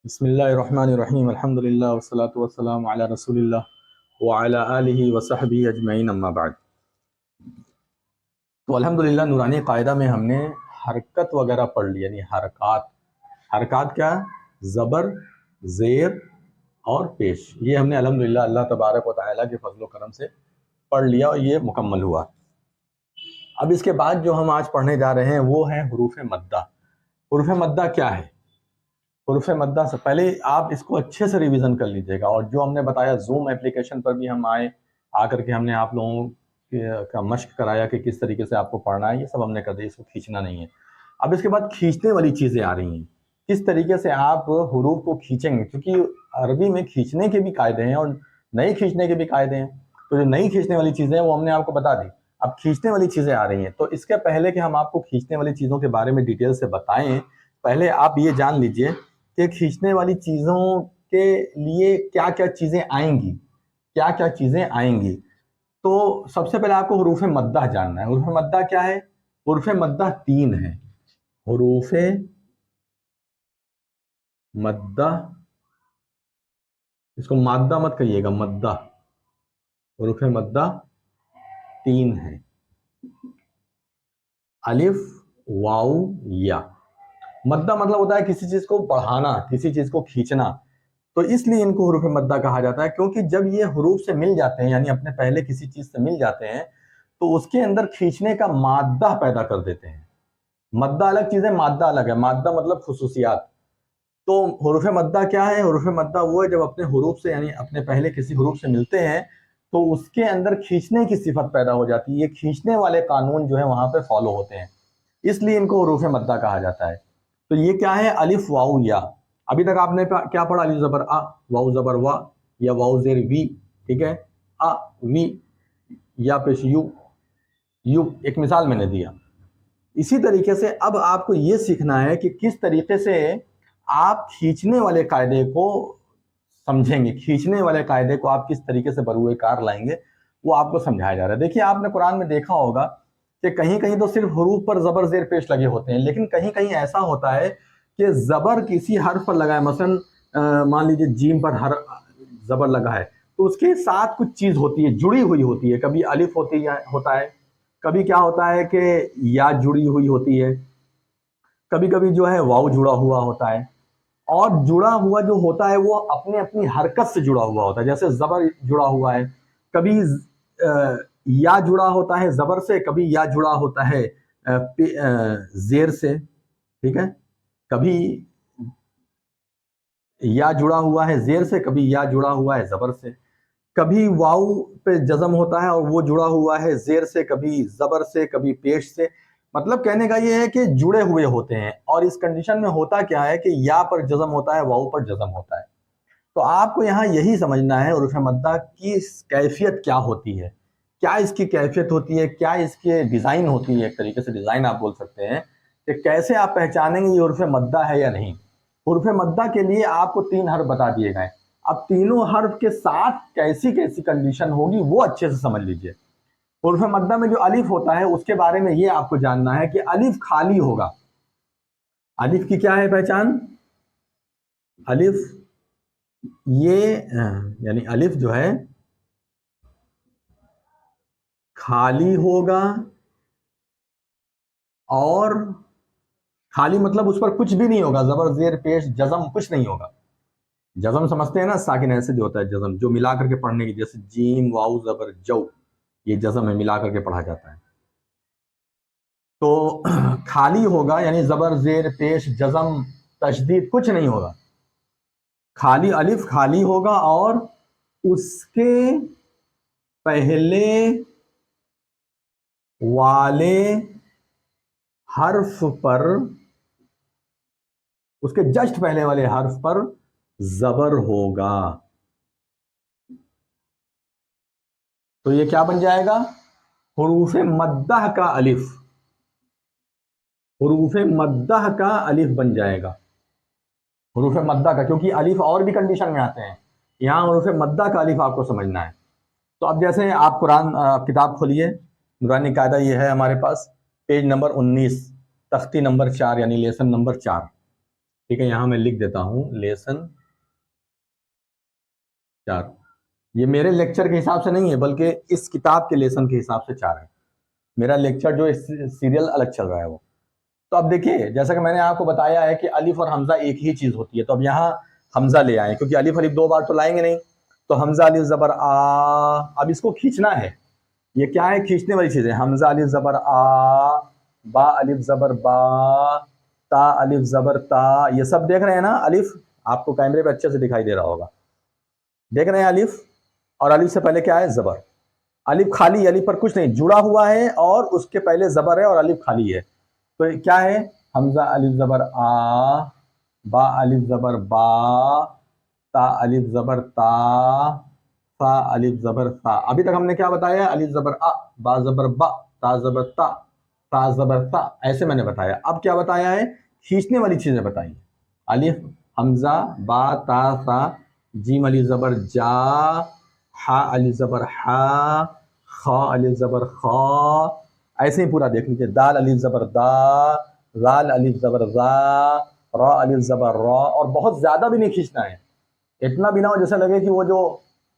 बिस्मिल्लाहिर्रहमानिर्रहीम अल्हम्दुलिल्लाह वस्सलातु वस्सलामु अला रसूलिल्लाह व अला आलिहि व सहबिहि अजमईन अम्मा बाद। तो अल्हम्दुलिल्लाह नूरानी कायदा में हमने हरकत वगैरह पढ़ ली, यानी हरकत। हरकत क्या? ज़बर, ज़ेर और पेश। ये हमने अल्हम्दुलिल्लाह अल्लाह तबारक व तआला के फजल व करम से पढ़ लिया और ये मुकम्मल हुआ। अब इसके बाद जो हम आज पढ़ने जा रहे हैं वो है हुरूफ मद्दा। हुरूफ मद्दा क्या है? हुरूफ मद्दा से पहले आप इसको अच्छे से रिवीजन कर लीजिएगा, और जो हमने बताया जूम एप्लीकेशन पर भी हम आकर के हमने आप लोगों का मश्क कराया कि किस तरीके से आपको पढ़ना है, ये सब हमने कर दिया, इसको खींचना नहीं है। अब इसके बाद खींचने वाली चीज़ें आ रही हैं, किस तरीके से आप हुरूफ को खींचेंगे, क्योंकि अरबी में खींचने के भी कायदे हैं और नहीं खींचने के भी कायदे हैं। तो जो नहीं खींचने वाली चीज़ें हैं वो हमने आपको बता दी। अब खींचने वाली चीज़ें आ रही हैं, तो इसके पहले कि हम आपको खींचने वाली चीज़ों के बारे में डिटेल से बताएं, पहले आप ये जान लीजिए कि खींचने वाली चीज़ों के लिए क्या क्या चीज़ें आएंगी, क्या क्या चीज़ें आएंगी। तो सबसे पहले आपको हुरूफ मद्दा जानना है। हुरूफ मद्दा क्या है? हुरूफ मद्दा 3 है। हुरूफ मद्दा, इसको माद्दा मत कहिएगा, मद्दा। हुरूफ मद्दा 3 है, अलिफ, वाऊ, या। मद्दा मतलब होता है किसी चीज़ को बढ़ाना, किसी चीज़ को खींचना। तो इसलिए इनको हुरूफ मद्दा कहा जाता है, क्योंकि जब ये हुरूफ से मिल जाते हैं, यानी अपने पहले किसी चीज़ से मिल जाते हैं, तो उसके अंदर खींचने का मादा पैदा कर देते हैं। मद्दा अलग चीज़ है, मादा अलग है। मादा मतलब खुसूसियात। तो हुरूफ मद्दा क्या है? हुरूफ मद्दा वो है जब अपने हुरूफ से, यानी अपने पहले किसी हुरूफ से मिलते हैं, तो उसके अंदर खींचने की सिफत पैदा हो जाती है। ये खींचने वाले कानून जो है वहाँ पे फॉलो होते हैं, इसलिए इनको हुरूफ मद्दा कहा जाता है। तो ये क्या है? अलिफ, वाऊ, या। अभी तक आपने क्या पढ़ा? अलिफ ज़बर अ, वाऊ ज़बर वा, या वाऊ ज़ेर वी। ठीक है, अ, वी, या पेश यू। यू एक मिसाल मैंने दिया। इसी तरीके से अब आपको ये सीखना है कि किस तरीके से आप खींचने वाले कायदे को समझेंगे, खींचने वाले कायदे को आप किस तरीके से बरूए कार लाएंगे, वो आपको समझाया जा रहा है। देखिए, आपने कुरान में देखा होगा कि कहीं कहीं तो सिर्फ हुरूफ पर ज़बर ज़ेर पेश लगे होते हैं, लेकिन कहीं कहीं ऐसा होता है कि ज़बर किसी हर्फ पर लगा है। मसलन मान लीजिए जीम पर हर ज़बर लगा है, तो उसके साथ कुछ चीज़ होती है, जुड़ी हुई होती है। कभी अलिफ होता है, कभी क्या होता है कि या जुड़ी हुई होती है, कभी कभी जो है वाव जुड़ा हुआ होता है। और जुड़ा हुआ जो होता है वो अपने अपनी हरकत से जुड़ा हुआ होता है। जैसे ज़बर जुड़ा हुआ है, कभी या जुड़ा होता है ज़बर से, कभी या जुड़ा होता है ज़ेर से। ठीक है, कभी या जुड़ा हुआ है ज़ेर से, कभी या जुड़ा हुआ है ज़बर से। कभी वाऊ पे जज़म होता है और वो जुड़ा हुआ है ज़ेर से, कभी ज़बर से, कभी पेश से। मतलब कहने का ये है कि जुड़े हुए होते हैं। और इस कंडीशन में होता क्या है कि या पर जज़म होता है, वाऊ पर जज़म होता है। तो आपको यहाँ यही समझना है हुरूफ मद्दा की कैफियत क्या होती है, क्या इसकी कैफियत होती है, क्या इसकी डिज़ाइन होती है। एक तरीके से डिज़ाइन आप बोल सकते हैं कि कैसे आप पहचानेंगे ये हुरूफ मद्दा है या नहीं। हुरूफ मद्दा के लिए आपको 3 हर्फ बता दिए गए। अब तीनों हर्फ के साथ कैसी कैसी कंडीशन होगी वो अच्छे से समझ लीजिए। हुरूफ मद्दा में जो अलिफ होता है उसके बारे में ये आपको जानना है कि अलिफ खाली होगा। अलिफ की क्या है पहचान? अलिफ ये यानी अलिफ जो है खाली होगा, और खाली मतलब उस पर कुछ भी नहीं होगा, ज़बर ज़ेर पेश जज़म कुछ नहीं होगा। जज़म समझते हैं ना, साकिन ऐसे जो होता है जज़म, जो मिला करके पढ़ने की, जैसे जीम वाऊ ज़बर जौ, ये जज़म है, मिला करके पढ़ा जाता है। तो खाली होगा यानी ज़बर ज़ेर पेश जज़म तशदीद कुछ नहीं होगा। खाली अलिफ खाली होगा, और उसके पहले वाले हर्फ पर, उसके जस्ट पहले वाले हर्फ पर ज़बर होगा। तो ये क्या बन जाएगा? हुरूफ मद्दा का अलिफ। हुरूफ मद्दा का अलिफ बन जाएगा, हुरूफ मद्दा का, क्योंकि अलिफ और भी कंडीशन में आते हैं। यहाँ हुरूफ मद्दा का अलिफ आपको समझना है। तो अब जैसे आप कुरान किताब खोलिए, नूरानी कायदा ये है हमारे पास, पेज नंबर 19, तख्ती नंबर 4, यानी लेसन नंबर 4। ठीक है, यहाँ मैं लिख देता हूँ लेसन 4। ये मेरे लेक्चर के हिसाब से नहीं है, बल्कि इस किताब के लेसन के हिसाब से 4 है। मेरा लेक्चर जो सीरियल अलग चल रहा है वो। तो अब देखिए, जैसा कि मैंने आपको बताया है कि अलिफ और हमजा एक ही चीज होती है, तो अब यहाँ हमजा ले आए, क्योंकि अलिफ अलिफ 2 बार तो लाएंगे नहीं। तो हमजा अलिफ जबर आ, अब इसको खींचना है। ये क्या है, खींचने वाली चीज है। हमजा अलिफ जबर आ, बा अलिफ जबर बा, ता अलिफ जबर ता। ये सब देख रहे हैं ना, अलिफ आपको कैमरे पे अच्छे से दिखाई दे रहा होगा, देख रहे हैं अलिफ। और अलिफ से पहले क्या है, जबर। अलिफ खाली, अलिफ पर कुछ नहीं जुड़ा हुआ है, और उसके पहले जबर है और अलिफ खाली है। तो क्या है, हमजा अलिफ जबर आ, बा अलिफ जबर बा, ता अलिफ जबर ता, सा अलिफ जबर सा। अभी तक हमने क्या बताया, अलिफ जबर आ, बा जबर बा, ता जबर ता, ता जबर ता, ऐसे मैंने बताया। अब क्या बताया है, खींचने वाली चीजें बताई। अलिफ हमजा बा ता सा, जीम अलिफ जबर जा, हा अलिफ जबर हा, खा अलिफ जबर खा, ऐसे ही पूरा देख लीजिए। दाल अलिफ जबर दा, लाल अलिफ जबर रा, रा अलिफ जबर रा। और बहुत ज्यादा भी नहीं खींचना है, इतना भी ना हो जैसे लगे कि वो जो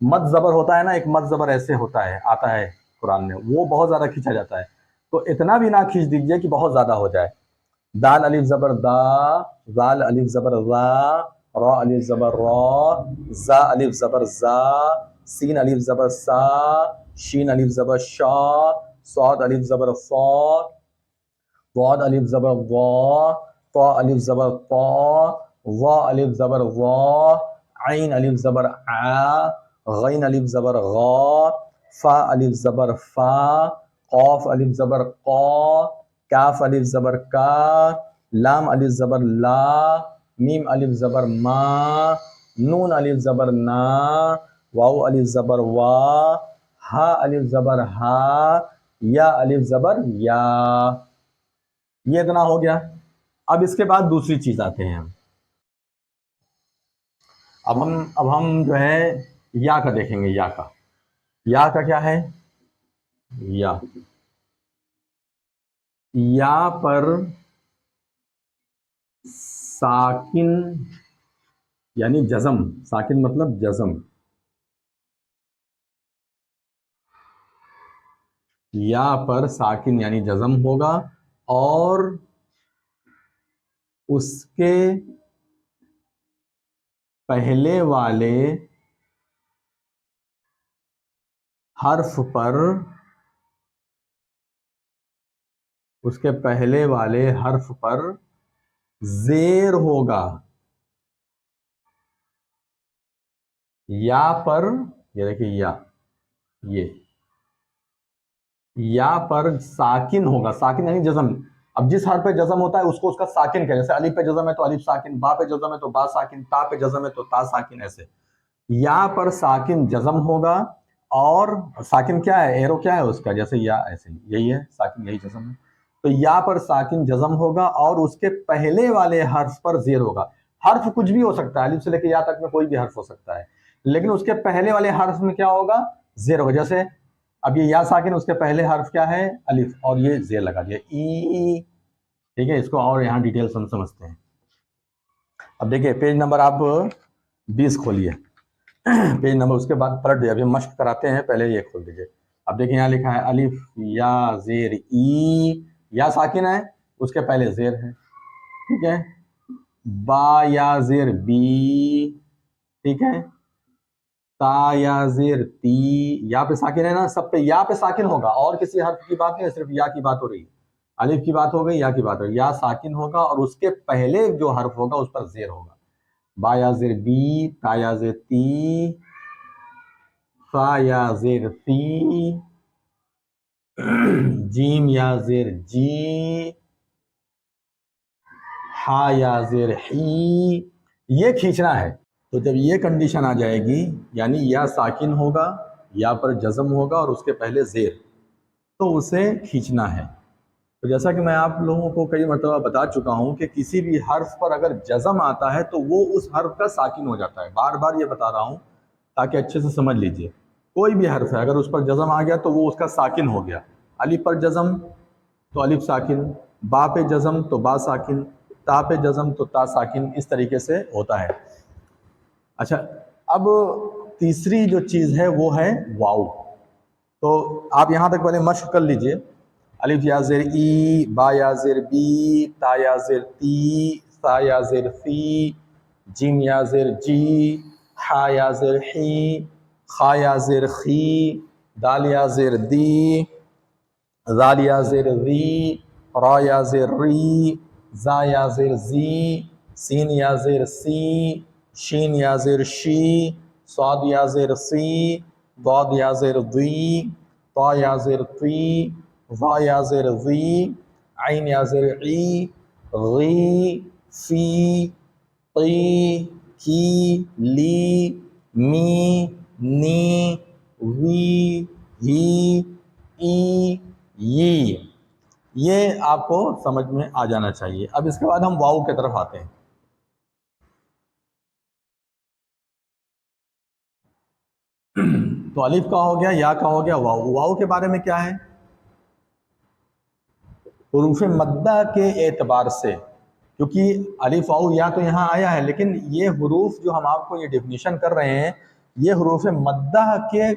मद जबर होता है ना, एक मद जबर ऐसे होता है, आता है कुरान में, वो बहुत ज्यादा खींचा जाता है। तो इतना भी ना खींच दीजिए कि बहुत ज्यादा हो जाए। दाल अलिफ जबर दा, जाल अलिफ जबर रा, रा अलिफ जबर रा, जा अलिफ जबर जा, सीन अलिफ जबर सा, शीन अलिफ जबर शा, सौद अलिफ जबर सा, वाद अलिफ जबर वा, ता अलिफ जबर ता, वा अलिफ जबर वा, आइन अलिफ जबर आ, गैन अलिफ जबर गा, फा अलिफ जबर फा, कौफ अलिफ जबर qa, काफ अलिफ जबर का, लाम अलिफ जबर ला, मीम अलिफ जबर मा, नून अलिफ जबर ना, वाउ अलिफ जबर वा, हा अलिफ जबर हा, या अलिफ जबर या। ये इतना हो गया। अब इसके बाद दूसरी चीज आते हैं हम। अब हम जो है या का देखेंगे। या का क्या है, या पर साकिन यानी जज़म, साकिन मतलब जज़म। या पर साकिन यानी जज़म होगा, और उसके पहले वाले हर्फ पर, उसके पहले वाले हर्फ पर जेर होगा। या पर, ये देखिए ये या पर साकिन होगा। साकिन यानी जज़म। अब जिस हर्फ पे जज़म होता है उसको उसका साकिन कहते हैं। जैसे अलिफ पे जज़म है तो अलिफ साकिन, बा पे जज़म है तो बा साकिन, ता पे जज़म है तो ता साकिन, ऐसे। या पर साकिन जज़म होगा, और साकिन क्या है, एरो क्या है उसका, जैसे या ऐसे यही है साकिन, यही जज़म है। तो या पर साकिन जज़म होगा, और उसके पहले वाले हर्फ पर जेर होगा। हर्फ कुछ भी हो सकता है, अलिफ से लेकर या तक में कोई भी हर्फ हो सकता है, लेकिन उसके पहले वाले हर्फ में क्या होगा, जेर होगा। जैसे अब ये या साकिन, उसके पहले हर्फ क्या है, अलिफ, और ये जेर लगा दिया, ई। ठीक है, इसको और यहाँ डिटेल समझते हैं। अब देखिए पेज नंबर आप 20 खोलिए। पेज नंबर, उसके बाद पलट दिया, अभी मश्क कराते हैं, पहले ये खोल दीजिए। अब देखिए यहाँ लिखा है अलिफ या जेर ई, या साकिन है, उसके पहले जेर है। ठीक है, बा या जेर बी, ठीक है, ता या जेर ती, या पे साकिन है ना, सब पे या पे साकिन होगा, और किसी हर्फ की बात नहीं, सिर्फ या की बात हो रही है। अलिफ की बात हो गई, या की बात हो गई। या साकिन होगा, और उसके पहले जो हर्फ होगा उस पर जेर होगा। बा या जेर बी, ता या जेर ती, सा या जेर सी, जीम या जेर जी, हा या जेर ही। ये खींचना है। तो जब ये कंडीशन आ जाएगी, यानी या साकिन होगा, या पर जज़म होगा, और उसके पहले जेर, तो उसे खींचना है। तो जैसा कि मैं आप लोगों को कई मरतबा बता चुका हूं कि किसी भी हर्फ पर अगर जज़म आता है तो वो उस हर्फ का साकिन हो जाता है। बार बार ये बता रहा हूं ताकि अच्छे से समझ लीजिए। कोई भी हर्फ है, अगर उस पर जज़म आ गया तो वो उसका साकिन हो गया। अलिफ पर जज़म तो अलिफ साकिन, बा पे जज़म तो बा साकिन, ता पे जज़म तो ता साकिन इस तरीके से होता है। अच्छा, अब तीसरी जो चीज़ है वो है वाव। तो आप यहाँ तक पहले मश्क कर लीजिए। अलिफ या ज़ेर ई, बा या ज़ेर बी, ता या ज़ेर ती, सा या ज़ेर सी, जिम या ज़ेर जी, हा या ज़ेर ही, खा या ज़ेर खी, दाल या ज़ेर दी, ज़ाल या ज़ेर ज़ी, रा या ज़ेर री, ज़ा या ज़ेर ज़ी, सीन या ज़ेर सी, शीन या ज़ेर शी, स्वाद या ज़ेर सी, दाद या ज़ेर दी, ता या ज़ेर ती, ज़ा या ज़ेर ज़ी, ऐन या ज़ेर ई, गी, सी, ती, की, ली, मी, नी, वी, ही, ई, ये आपको समझ में आ जाना चाहिए। अब इसके बाद हम वाव की तरफ आते हैं। तो अलिफ का हो गया, या का हो गया, वाव। वाव के बारे में क्या है? हुरूफ मद्दा के एतबार से, क्योंकि अलिफ वाव या तो यहाँ आया है, लेकिन ये हुरूफ जो हम आपको ये डिफिनीशन कर रहे हैं, ये हुरूफ मद्दा के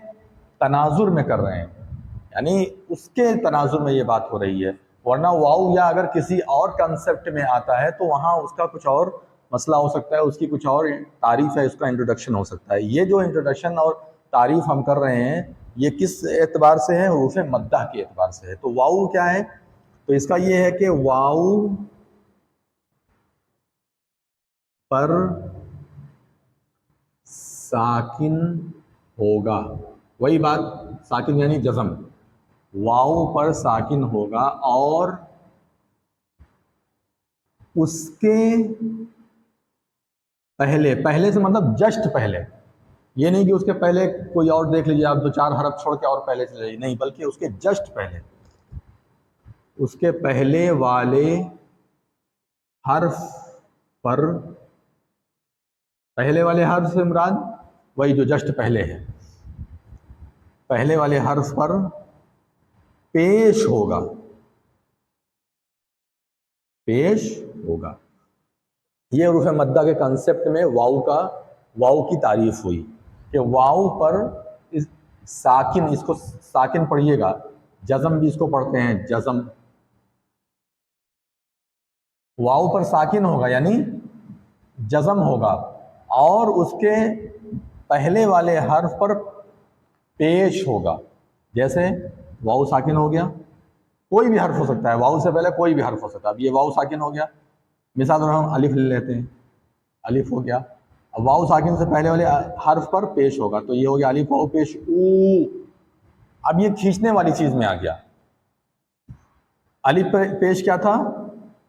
तनाजुर में कर रहे हैं, यानी उसके तनाजुर में ये बात हो रही है। वरना वाव या अगर किसी और कंसेप्ट में आता है तो वहाँ उसका कुछ और मसला हो सकता है, उसकी कुछ और तारीफ है, उसका इंट्रोडक्शन हो सकता है। ये जो इंट्रोडक्शन और तारीफ हम कर रहे हैं, ये किस एतबार से है? हुरूफ मद्दा के एतबार से है। तो वाव क्या है? तो इसका ये है कि वाव पर साकिन होगा, वही बात, साकिन यानी जज़म। वाव पर साकिन होगा और उसके पहले, पहले से मतलब जस्ट पहले, ये नहीं कि उसके पहले कोई और देख लीजिए आप, 2-4 हरफ छोड़ के और पहले चले जाइए, नहीं, बल्कि उसके जस्ट पहले, उसके पहले वाले हर्फ पर, पहले वाले हर्फ से मुराद वही जो जस्ट पहले है, पहले वाले हर्फ पर पेश होगा, पेश होगा। ये हुरूफ मद्दा के कंसेप्ट में वाव की तारीफ हुई कि वाव पर इस साकिन, इसको साकिन पढ़िएगा, जज़म भी इसको पढ़ते हैं, जज़म। वाव पर साकिन होगा यानी जज़म होगा और उसके पहले वाले हर्फ पर पेश होगा। जैसे वाव साकिन हो गया, कोई भी हर्फ हो सकता है, वाव से पहले कोई भी हर्फ हो सकता है। अब ये वाव साकिन हो गया, मिसाल हम अलिफ ले लेते हैं, अलिफ हो गया, अब वाव साकिन से पहले वाले हर्फ पर पेश होगा, तो ये हो गया अलिफ वाव पेश ऊ। अब ये खींचने वाली चीज में आ गया, अलिफ पेश क्या था?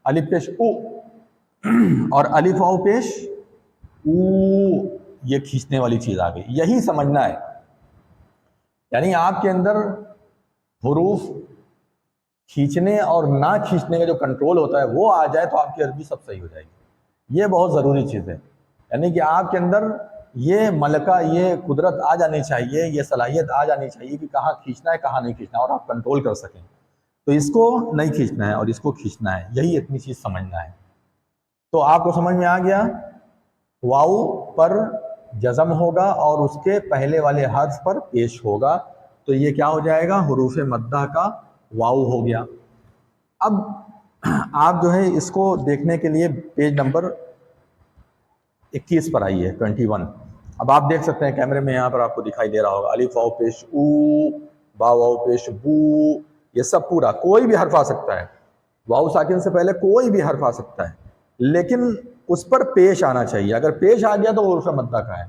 अलिफ पेश ऊ, और अलिफ वाव पेश ऊ, ये खींचने वाली चीज आ गई। यही समझना है, यानी आपके अंदर हुरूफ खींचने और ना खींचने का जो कंट्रोल होता है वो आ जाए तो आपकी अरबी सब सही हो जाएगी। ये बहुत ज़रूरी चीज़ है, यानी कि आपके अंदर ये मलका, ये कुदरत आ जानी चाहिए, ये सलाहियत आ जानी चाहिए कि कहाँ खींचना है, कहाँ नहीं खींचना, और आप कंट्रोल कर सकें। तो इसको नहीं खींचना है और इसको खींचना है, यही इतनी चीज़ समझना है। तो आपको समझ में आ गया, वाव पर जज़म होगा और उसके पहले वाले हर्फ पर पेश होगा, तो ये क्या हो जाएगा? हुरूफ मद्दा का वाव हो गया। अब आप जो है इसको देखने के लिए पेज नंबर 21 पर आइए, 21। अब आप देख सकते हैं कैमरे में, यहाँ पर आपको दिखाई दे रहा होगा, अलिफ वाव पेश ऊ, बा वाव पेश बू, ये सब पूरा, कोई भी हर्फ आ सकता है, वाव साकिन से पहले कोई भी हर्फ आ सकता है, लेकिन उस पर पेश आना चाहिए। अगर पेश आ गया तो हुरूफ मद्दा का है,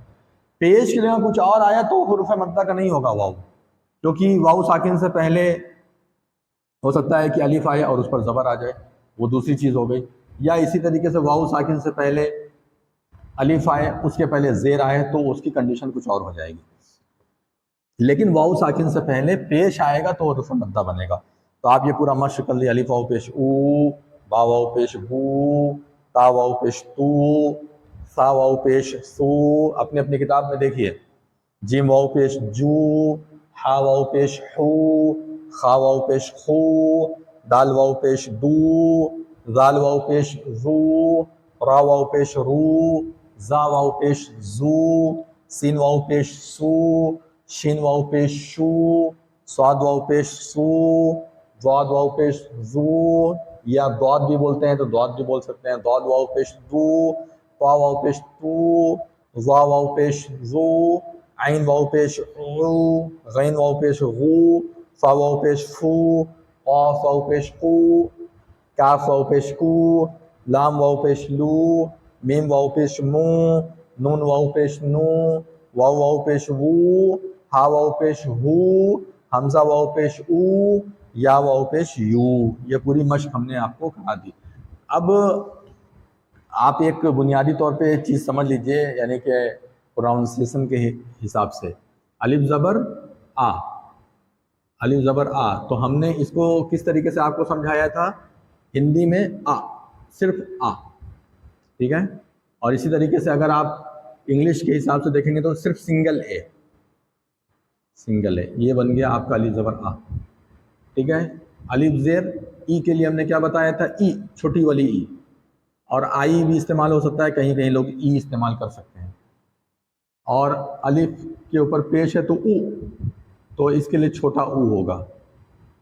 पेश की जगह कुछ और आया तो हुरूफ मद्दा का नहीं होगा वाव, क्योंकि वाव साकिन से पहले हो सकता है कि अलिफ आए और उस पर ज़बर आ जाए, वो दूसरी चीज़ हो गई। या इसी तरीके से वाव साकिन से पहले अलिफ आए, उसके पहले ज़ेर आए, तो उसकी कंडीशन कुछ और हो जाएगी। लेकिन वाव साकिन से पहले पेश आएगा तो हुरूफ मद्दा बनेगा। तो आप ये पूरा मश्क कर लिया, अलिफ वाव पेश ऊ, बा वाव पेश बू, ता वाव पेश तू, सा वाव पेश सू, अपनी अपनी किताब में देखिए, जिम वाव पेश जू, हा वाव पेश हू, खा वाव पेश खू, दाल वाव पेश दू, जाल वाव पेश जू, रा वाव पेश रू, जा वाव पेश जू, सीन वाव पेश सू, शीन वाव पेश शू, स्वाद वाव पेश सू, द्वाद वाव पेश जू, या द्वाद भी बोलते हैं तो द्वाद भी बोल सकते हैं, द्वाद वाव पेश दू, पा वाव पेश तू, ज़ा वाव पेश जू, आइन वाव पेश ऊ, गैन वाव पेश गू, फा वाव पेश फू, क़ाफ वाव पेश कू, काफ वाव पेश कू, लाम वाव पेश लू, मीम वाव पेश मू, नून वाव पेश नू, वाव वाव पेश वू, हा वाव पेश हू, हमजा वाव पेश ऊ, या वाव पेश यू। ये पूरी मश्क हमने आपको करा दी। अब आप एक बुनियादी तौर पे चीज़ समझ लीजिए, यानी कि प्रोनाउंसिएशन के हिसाब से अलिफ ज़बर आ, अलिफ ज़बर आ, तो हमने इसको किस तरीके से आपको समझाया था? हिंदी में आ, सिर्फ आ, ठीक है। और इसी तरीके से अगर आप इंग्लिश के हिसाब से देखेंगे तो सिर्फ सिंगल ए, सिंगल ए, ये बन गया आपका अलिफ ज़बर आ, ठीक है। अलिफ ज़ेर ई के लिए हमने क्या बताया था? ई, छोटी वाली ई, और आई भी इस्तेमाल हो सकता है, कहीं कहीं लोग ई इस्तेमाल कर सकते हैं। और अलिफ के ऊपर पेश है तो ऊ, तो इसके लिए छोटा ऊ होगा,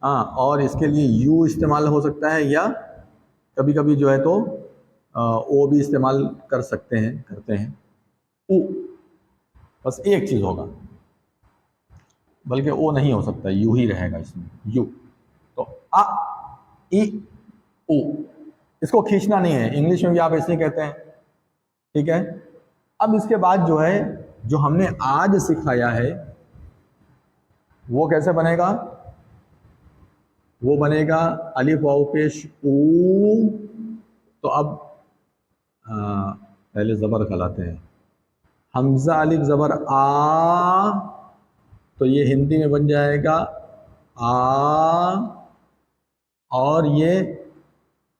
हाँ। और इसके लिए यू इस्तेमाल हो सकता है, या कभी कभी जो है तो ओ भी इस्तेमाल कर सकते हैं, करते हैं। ऊ, बस एक चीज़ होगा, बल्कि ओ नहीं हो सकता, यू ही रहेगा इसमें, यू। तो आ, ई, ऊ, इसको खींचना नहीं है, इंग्लिश में भी आप ऐसे ही कहते हैं, ठीक है। अब इसके बाद जो है, जो हमने आज सिखाया है वो कैसे बनेगा? वो बनेगा अलिफ वाव पेश ऊ, तो अब पहले ज़बर कहलाते हैं, हमज़ा अलिफ ज़बर आ, तो ये हिंदी में बन जाएगा आ, और ये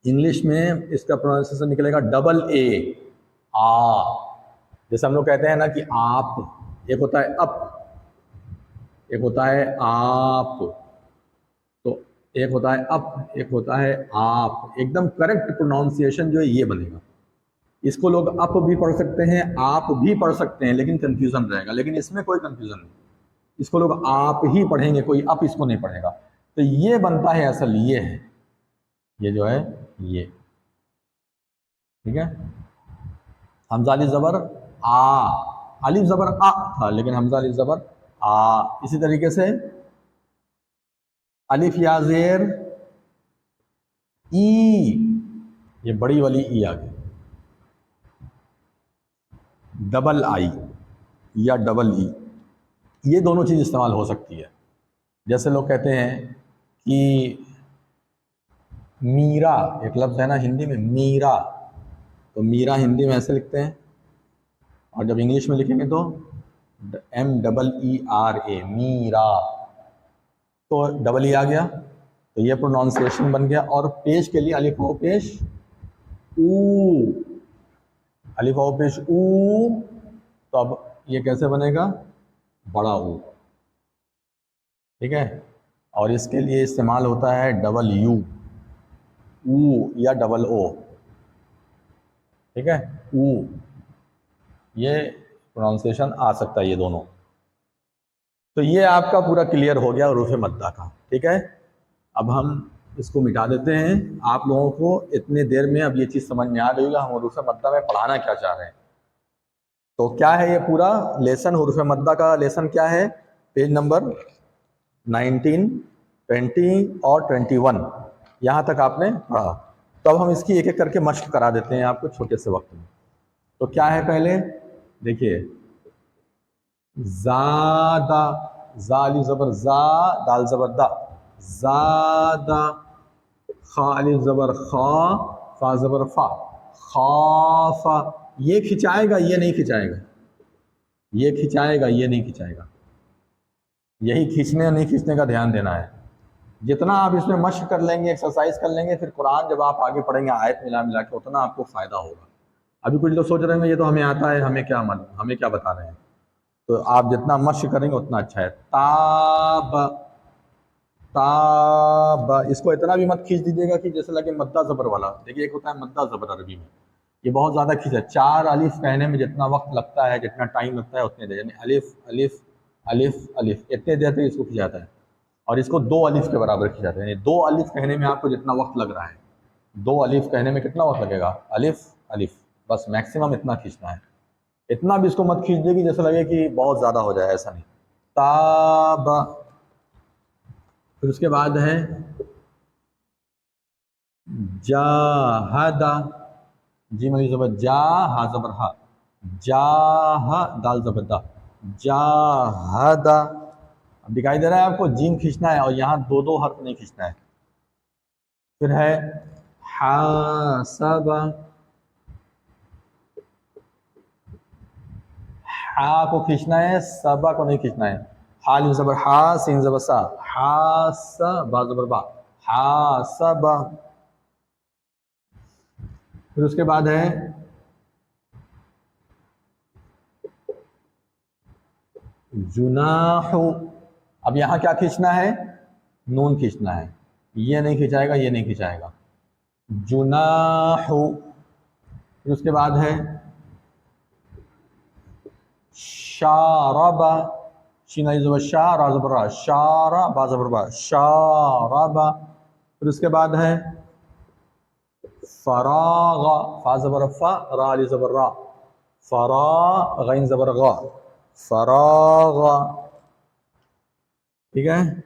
इंग्लिश में इसका प्रोनाउंसिएशन निकलेगा डबल ए, आ। जैसे हम लोग कहते हैं ना कि आप, एक होता है अप, एक होता है आप, तो एक होता है अप, एक होता है आप। एकदम करेक्ट प्रोनाउंसिएशन जो है ये बनेगा। इसको लोग अप भी पढ़ सकते हैं, आप भी पढ़ सकते हैं, लेकिन कंफ्यूजन रहेगा। लेकिन इसमें कोई कंफ्यूजन नहीं, इसको लोग आप ही पढ़ेंगे, कोई अप इसको नहीं पढ़ेगा। तो ये बनता है असल, ये है, ये जो है ये, ठीक है। हमज़ा अलिफ ज़बर आ, अलिफ ज़बर आ था, लेकिन हमज़ा अलिफ ज़बर आ। इसी तरीके से अलिफ या ज़ेर ई, ये बड़ी वाली ई आ गई, डबल आई या डबल ई, ये दोनों चीज़ इस्तेमाल हो सकती है। जैसे लोग कहते हैं कि मीरा, एक लफ्ज़ है ना हिंदी में मीरा, तो मीरा हिंदी में ऐसे लिखते हैं, और जब इंग्लिश में लिखेंगे तो MEERA, मीरा, तो डबल ई आ गया, तो ये प्रोनाउंसिएशन बन गया। और पेश के लिए अलिफ वाव पेश ऊ, अलिफ वाव पेश ऊ, तो अब ये कैसे बनेगा? बड़ा ऊ, ठीक है। और इसके लिए इस्तेमाल होता है डबल यू, ऊ या डबल ओ, ठीक है, ऊ, ये प्रोनाउंसिएशन आ सकता है, ये दोनों। तो ये आपका पूरा क्लियर हो गया हुरूफ मद्दा का, ठीक है। अब हम इसको मिटा देते हैं। आप लोगों को इतने देर में अब ये चीज़ समझ में आ गई होगा हम हुरूफ मद्दा में पढ़ाना क्या चाह रहे हैं। तो क्या है ये पूरा लेसन, हुरूफ मद्दा का लेसन क्या है? पेज नंबर 19, 20 और 21, यहाँ तक आपने पढ़ा। तो अब हम इसकी एक एक करके मश्क करा देते हैं आपको छोटे से वक्त में। तो क्या है पहले देखिए, ज़ादा, ज़ा अलिफ ज़बर ज़ा, दाल ज़बर दा, ज़ादा, खा अलिफ ज़बर खा, फा ज़बर फा, खाफा। ये खिंचाएगा, ये नहीं खिंचाएगा, ये खिंचाएगा, ये नहीं खिंचाएगा। यही खींचने नहीं खींचने का ध्यान देना है। जितना आप इसमें मश्क कर लेंगे, एक्सरसाइज कर लेंगे, फिर कुरान जब आप आगे पढ़ेंगे आयत मिला मिला के, उतना आपको फ़ायदा होगा। अभी कुछ लोग सोच रहे होंगे ये तो हमें आता है, हमें क्या मालूम, हमें क्या बता रहे हैं। तो आप जितना मश्क करेंगे उतना अच्छा है। ताब, ताब, इसको इतना भी मत खींच दीजिएगा कि जैसे लगे मद्दा ज़बर वाला। देखिए एक होता है मद्दा ज़बर अरबी में, ये बहुत ज़्यादा खींचा। 4 अलिफ कहने में जितना वक्त लगता है, जितना टाइम लगता है, उतने देर, यानी अलिफ अलिफ अलिफ अलिफ, इतने देर तक इसको खिंचाता है। और इसको 2 अलिफ के बराबर खिंचाता है, यानी 2 अलिफ कहने में आपको जितना वक्त लग रहा है, 2 अलिफ कहने में कितना वक्त लगेगा, अलिफ अलिफ, बस मैक्सिमम इतना खींचना है। इतना भी इसको मत खींच दे कि जैसे लगे कि बहुत ज़्यादा हो जाए, ऐसा नहीं। ताब, फिर उसके बाद है जाहदा, जी मली ज़बर जा, हा ज़बर हा, जाह, दाल ज़बर दा, जाहदा। अब दिखाई दे रहा है आपको, जीम खींचना है और यहाँ 2 हर्फ नहीं खींचना है। फिर है हासबा, हा को खींचना है, सबा को नहीं खींचना है। हाल ज़बर हा, सीन ज़बर सा, हास, बा ज़बर बा, हासबा। फिर उसके बाद है जुनाहु। अब यहाँ क्या खींचना है, नून खींचना है, ये नहीं खिंचाएगा, ये नहीं खिंचाएगा, जुनाहु। फिर उसके बाद है शारबा, शीन ज़बर शा, रा ज़बर रा, शारा, बा ज़बर बा, शारबा। फिर उसके बाद है फरागा, फा ज़बर फा, रा अली ज़बर रा, फरा, गैन ज़बर गा, फरागा। ठीक है।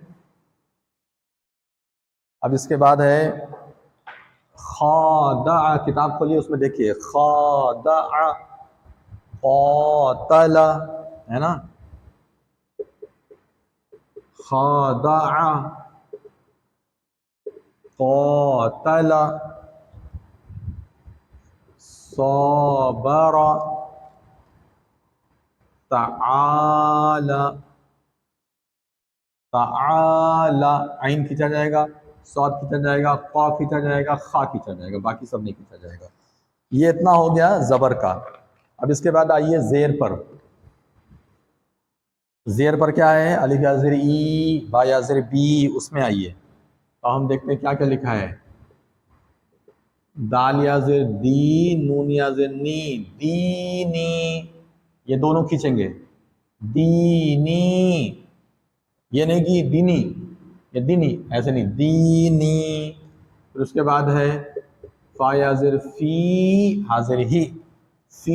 अब इसके बाद है खादा, किताब खोलिए, उसमें देखिए खादा, क़ातला, है ना, खादा, क़ातला, साबरा, ताला, ताला, आइन खींचा जाएगा, सौद खींचा जाएगा, क़ा खींचा जाएगा, खा खींचा जाएगा, बाकी सब नहीं खींचा जाएगा। ये इतना हो गया ज़बर का। अब इसके बाद आइए ज़ेर पर। ज़ेर पर क्या है, अलिफ या ज़ेर ई, बा या ज़ेर बी, उसमें आइए तो हम देखते हैं क्या क्या लिखा है। दाल या ज़ेर दी, नून या ज़ेर नी, दीनी, ये दोनों खींचेंगे, दीनी, ये नहीं कि दीनी, ये दीनी, ऐसे नहीं, दीनी। फिर उसके बाद है फा या ज़ेर फी, हाज़िर ही, फी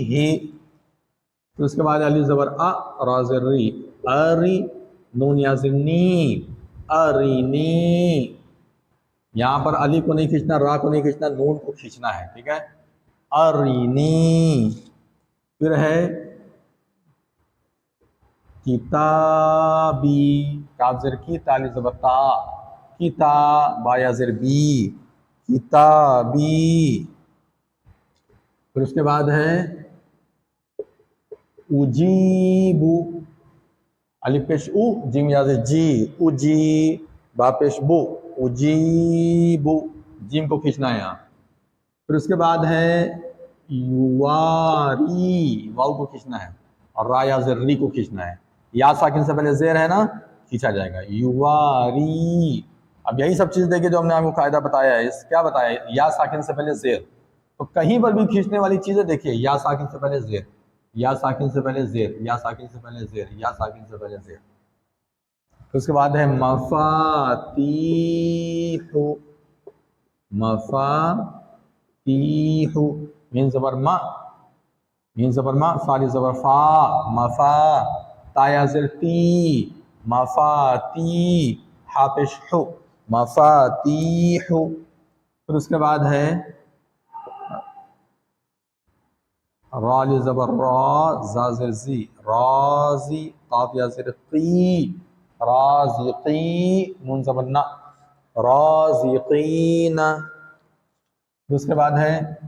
ही। फिर उसके बाद अलिफ ज़बर अ, रा ज़ेर री, अरी, नून या ज़ेर नी, अरीनी। यहाँ पर अली को नहीं खींचना, रा को नहीं खींचना, नून को खींचना है, ठीक है, अरीनी। फिर है किताबी, काफ ज़ेर की, ताली ज़बर ता, किता, बा या ज़ेर बी, किताबी। फिर उसके बाद है उजीबू, अलिफ पेश उ, जिम या ज़ेर जी, उजी, बा पेश बु, उजीबू, जिम को खींचना है यहाँ। फिर उसके बाद है युवारी, वाव को खींचना है, और रा या ज़ेर री को खींचना है। या साकिन से पहले ज़ेर है ना, खींचा जाएगा, युवारी। अब यही सब चीज़ देखिए जो हमने आपको कायदा बताया है, इस क्या बताया, या साकिन से पहले ज़ेर, तो कहीं पर भी खींचने वाली चीज़ें देखिए, या साकिन से पहले ज़ेर, या साकिन से पहले ज़ेर, या साकिन से पहले ज़ेर, या साकिन से पहले ज़ेर। फिर उसके बाद है मफातीहु, मफातीहु, मीन ज़बर मा, मीन ज़बर मा, फाली ज़बर फा, मफा, ताया ज़ेर ती, मफाती, हा पेश हु, मफातीहु। फिर उसके बाद है रा ज़बर रा, जा ज़ेर जी, राजी, काफ या ज़ेर की, राज़िकी, नून ज़बर ना, राज़िकीना। फिर उसके बाद है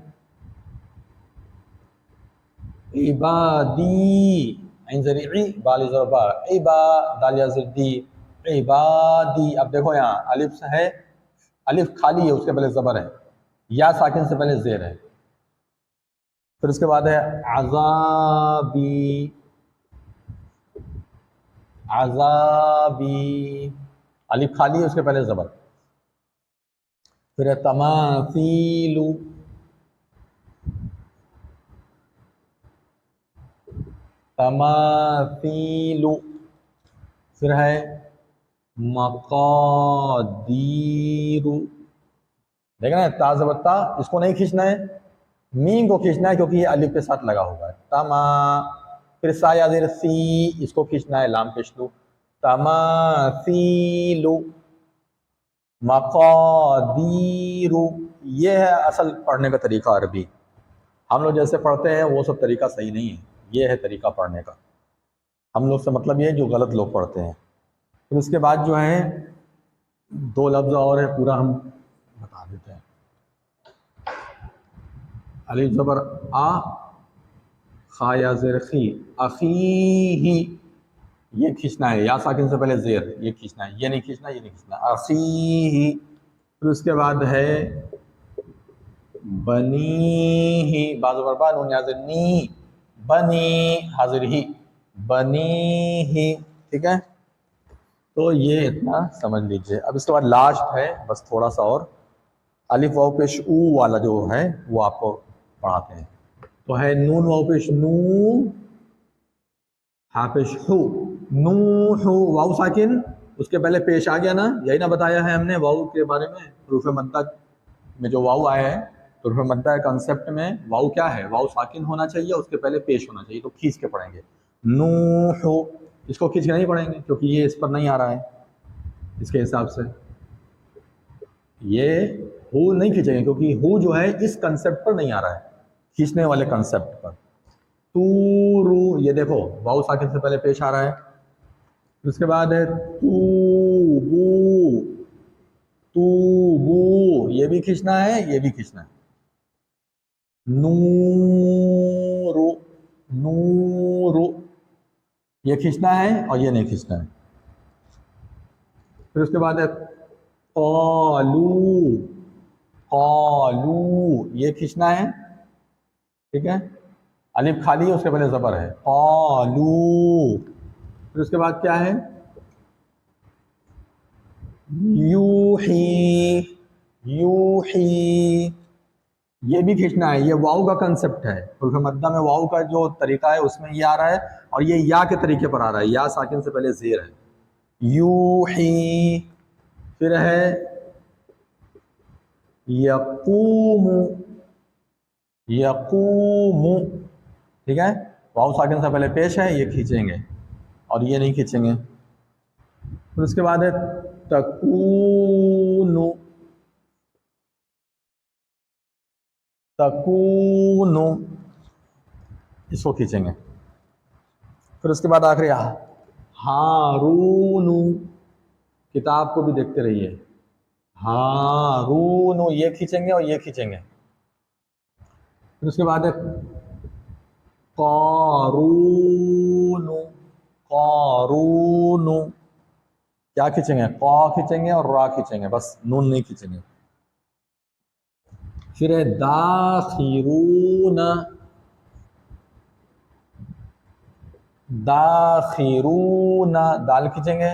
इबादी, ऐन ज़ेर ई, बाली ज़बर बा, इबा, दाल या ज़ेर दी, इबादी। अब देखो यहाँ अलिफ है, अलिफ खाली है, उसके पहले ज़बर है, या साकिन से पहले ज़ेर है। फिर उसके बाद है अज़ाबी, अज़ाबी, अलिफ खाली है, उसके पहले ज़बर। फिर है तमासीलु, तमासीलु। फिर है मक़ादीरु। देखना है ता ज़बर ता, इसको नहीं खींचना है, मीम को खींचना है क्योंकि ये अलिफ के साथ लगा हुआ है। तमा। फिर सा या ज़ेर सी, इसको खींचना है, लाम पेश लू। तमासीलु मक़ादीरु। ये है असल पढ़ने का तरीका अरबी। हम लोग जैसे पढ़ते हैं वो सब तरीका सही नहीं है, ये है तरीका पढ़ने का। हम लोग से मतलब ये है जो गलत लोग पढ़ते हैं। फिर उसके बाद जो है दो लफ्ज़ और है, पूरा हम बता देते हैं। अलिफ ज़बर आ, खा या ज़ेर खी, अखीही, ये खींचना है, या साकिन से पहले ज़ेर, ये खींचना है, ये नहीं खींचना, ये नहीं खींचना, अखीही। फिर उसके बाद है बनी ही, बाज़ बा नून या ज़ेर नी, बनी हाजिर ही, बनी ही। ठीक है, तो ये इतना समझ लीजिए। अब इसके बाद लास्ट है बस थोड़ा सा और, अलिफ वाव पेश ऊ वाला जो है वो आपको पढ़ाते हैं। तो है नून वाव पेश नू, हा पेश हु, नू हु, वाव साकिन उसके पहले पेश आ गया ना, यही ना बताया है हमने वाव के बारे में। हुरूफ मद्दा में जो वाव आया है, तो हुरूफ मद्दा कंसेप्ट में वाव क्या है, वाव साकिन होना चाहिए, उसके पहले पेश होना चाहिए, तो खींच के पढ़ेंगे। नू हु, इसको खींच के नहीं पढ़ेंगे क्योंकि ये इस पर नहीं आ रहा है, इसके हिसाब से ये हु नहीं खींचेंगे क्योंकि हु जो है इस कंसेप्ट पर नहीं आ रहा है, खींचने वाले कंसेप्ट पर। तूरू, ये देखो वाव साकिन से पहले पेश आ रहा है। उसके बाद है तूबू, तूबू, ये भी खींचना है, ये भी खींचना है। नूरु, नूरु, ये खींचना है और ये नहीं खींचना है। फिर उसके बाद है क़ालू, क़ालू, ये खींचना है। ठीक है, अलिफ खाली है, उसके पहले ज़बर है, क़ालू। फिर उसके बाद क्या है, यूही, यूही, ये भी खींचना है, ये वाव का कंसेप्ट है। हुरूफ मद्दा में वाव का जो तरीका है उसमें ये आ रहा है, और ये या के तरीके पर आ रहा है, या साकिन से पहले ज़ेर है, यूही। फिर है यकूमु, यकूमु। ठीक है, वाव साकिन से पहले पेश है, ये खींचेंगे और ये नहीं खींचेंगे। फिर उसके बाद है तकूनु, तकूनु, इसको खींचेंगे। फिर उसके बाद आखिरी हारूनु, किताब को भी देखते रहिए, हारूनु, ये खींचेंगे और ये खींचेंगे। फिर उसके बाद है क़ारूनु, क़ारूनु, क्या खींचेंगे, क़ा खींचेंगे और रा खींचेंगे, बस नून नहीं खींचेंगे। फिर है दाखिरून, दाखिरून, दाल खींचेंगे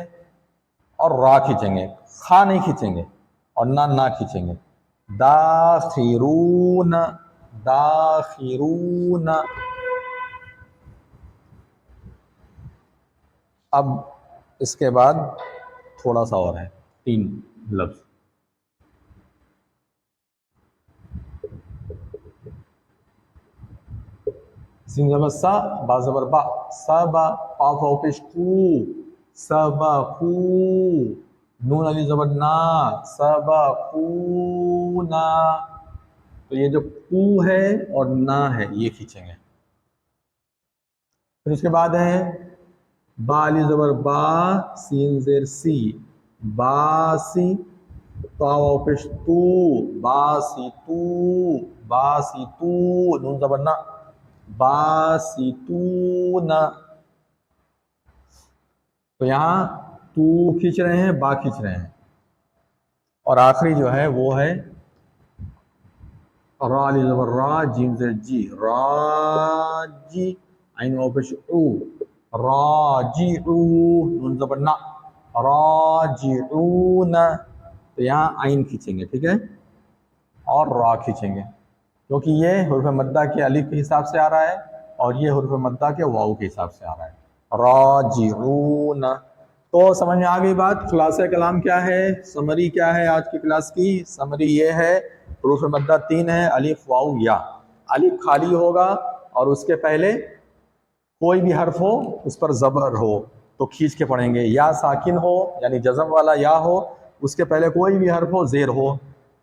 और रा खींचेंगे, खा नहीं खींचेंगे और ना खींचेंगे। दाखिरून, दाखिरून। अब इसके बाद थोड़ा सा और है, 3 लफ्ज़। सीन ज़बर सा, बा ज़बर बा, सबा, काफ वाव पेश कू, सबकू, नून अली ज़बर ना, सबकूना। तो ये जो कू है और ना है ये खींचेंगे। फिर उसके बाद है बा अली ज़बर बा, सीन ज़ेर सी, बासी, ता वाव पेश तू, बासी तू, बासी तू, नून ज़बर ना, बासितूना। तो यहाँ तू खींच रहे हैं, बा खींच रहे हैं, और आखिरी जो है वो है रा अली ज़बर रा, जीम ज़ेर जी, राजी, आइन वाव पेश ऊ, राजी ऊ, नून ज़बर ना, राजिऊन, तो यहाँ आइन खींचेंगे, ठीक है, और रा खींचेंगे, क्योंकि ये हुर्फ मद्दा के अलिफ के हिसाब से आ रहा है और ये हुर्फ मद्दा के वाऊ के हिसाब से आ रहा है। राजिऊन, तो समझ में आ गई बात। खुलासा कलाम क्या है, समरी क्या है आज की क्लास की? समरी ये है, हुर्फ मद्दा 3 है, अलिफ वाऊ या। अलिफ खाली होगा और उसके पहले कोई भी हर्फ हो उस पर ज़बर हो तो खींच के पढ़ेंगे। या साकिन हो यानी जज़म वाला या हो, उसके पहले कोई भी हर्फ हो, ज़ेर हो,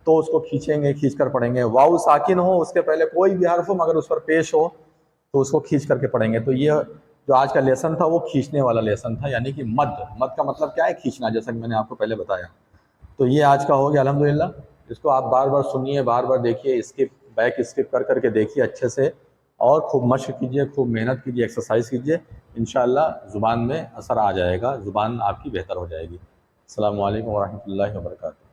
तो उसको खींचेंगे, खींच कर पढ़ेंगे। वाऊ साकिन हो, उसके पहले कोई भी हर्फ हो मगर उस पर पेश हो तो उसको खींच करके पढ़ेंगे। तो ये जो आज का लेसन था वो खींचने वाला लेसन था, यानी कि मद। मद का मतलब क्या है? खींचना, जैसा कि मैंने आपको पहले बताया। तो ये आज का हो गया अल्हम्दुलिल्लाह। इसको आप बार बार सुनिए, बार बार देखिए, स्किप बैक स्किप कर करके देखिए अच्छे से, और खूब मशक कीजिए, खूब मेहनत कीजिए, एक्सरसाइज कीजिए। इंशाअल्लाह ज़ुबान में असर आ जाएगा, ज़ुबान आपकी बेहतर हो जाएगी। अस्सलामु अलैकुम वरहमतुल्लाहि वबरकातुहू।